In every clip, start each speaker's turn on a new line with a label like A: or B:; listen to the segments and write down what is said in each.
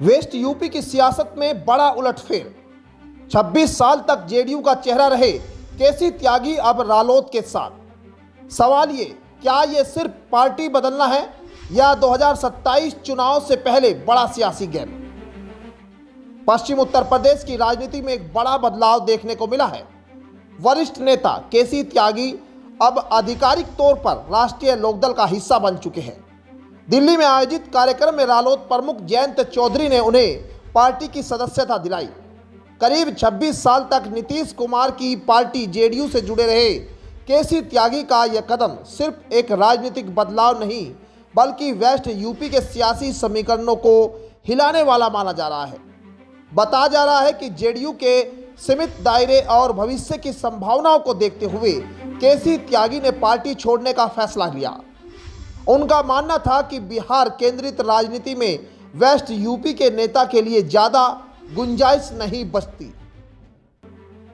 A: West UP की सियासत में बड़ा उलटफेर। 26 साल तक जेडीयू का चेहरा रहे केसी त्यागी अब रालोद के साथ। सवाल ये, क्या ये सिर्फ पार्टी बदलना है या 2027 चुनाव से पहले बड़ा सियासी गेम? पश्चिम उत्तर प्रदेश की राजनीति में एक बड़ा बदलाव देखने को मिला है। वरिष्ठ नेता केसी त्यागी अब आधिकारिक तौर पर राष्ट्रीय लोकदल का हिस्सा बन चुके हैं। दिल्ली में आयोजित कार्यक्रम में रालोद प्रमुख जयंत चौधरी ने उन्हें पार्टी की सदस्यता दिलाई। करीब 26 साल तक नीतीश कुमार की पार्टी जेडीयू से जुड़े रहे केसी त्यागी का यह कदम सिर्फ एक राजनीतिक बदलाव नहीं, बल्कि वेस्ट यूपी के सियासी समीकरणों को हिलाने वाला माना जा रहा है। बताया जा रहा है कि जेडीयू के सीमित दायरे और भविष्य की संभावनाओं को देखते हुए केसी त्यागी ने पार्टी छोड़ने का फैसला लिया। उनका मानना था कि बिहार केंद्रित राजनीति में वेस्ट यूपी के नेता के लिए ज़्यादा गुंजाइश नहीं बचती।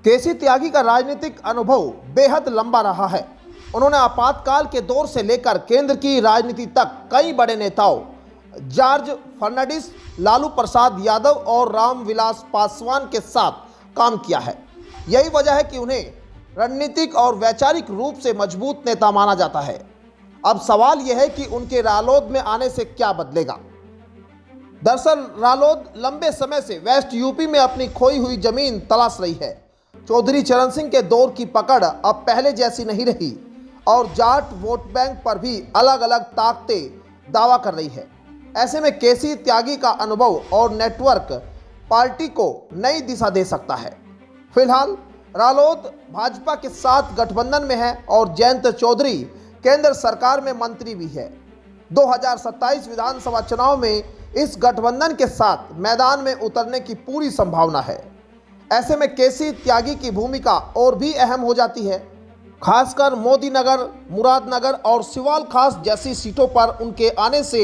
A: केसी त्यागी का राजनीतिक अनुभव बेहद लंबा रहा है। उन्होंने आपातकाल के दौर से लेकर केंद्र की राजनीति तक कई बड़े नेताओं जॉर्ज फर्नांडिस, लालू प्रसाद यादव और रामविलास पासवान के साथ काम किया है। यही वजह है कि उन्हें रणनीतिक और वैचारिक रूप से मजबूत नेता माना जाता है। अब सवाल यह है कि उनके रालोद में आने से क्या बदलेगा। दरअसल रालोद लंबे समय से वेस्ट यूपी में अपनी खोई हुई जमीन तलाश रही है। चौधरी चरण सिंह के दौर की पकड़ अब पहले जैसी नहीं रही और जाट वोट बैंक पर भी अलग अलग ताकतें दावा कर रही है। ऐसे में केसी त्यागी का अनुभव और नेटवर्क पार्टी को नई दिशा दे सकता है। फिलहाल रालोद भाजपा के साथ गठबंधन में है और जयंत चौधरी केंद्र सरकार में मंत्री भी है। 2027 विधानसभा चुनाव में इस गठबंधन के साथ मैदान में उतरने की पूरी संभावना है। ऐसे में केसी त्यागी की भूमिका और भी अहम हो जाती है। खासकर मोदी नगर, मुरादनगर और सिवाल खास जैसी सीटों पर उनके आने से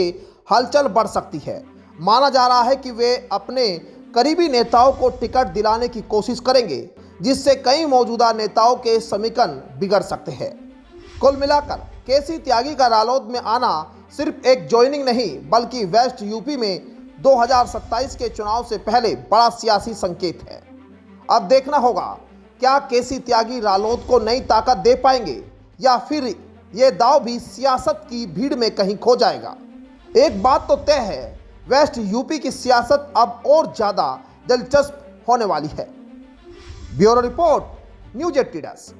A: हलचल बढ़ सकती है। माना जा रहा है कि वे अपने करीबी नेताओं को टिकट दिलाने की कोशिश करेंगे, जिससे कई मौजूदा नेताओं के समीकरण बिगड़ सकते हैं। कुल मिलाकर केसी त्यागी का रालोद में आना सिर्फ एक ज्वाइनिंग नहीं, बल्कि वेस्ट यूपी में 2027 के चुनाव से पहले बड़ा सियासी संकेत है। अब देखना होगा, क्या केसी त्यागी रालोद को नई ताकत दे पाएंगे या फिर ये दांव भी सियासत की भीड़ में कहीं खो जाएगा। एक बात तो तय है, वेस्ट यूपी की सियासत अब और ज़्यादा दिलचस्प होने वाली है। Bureau report, news 18।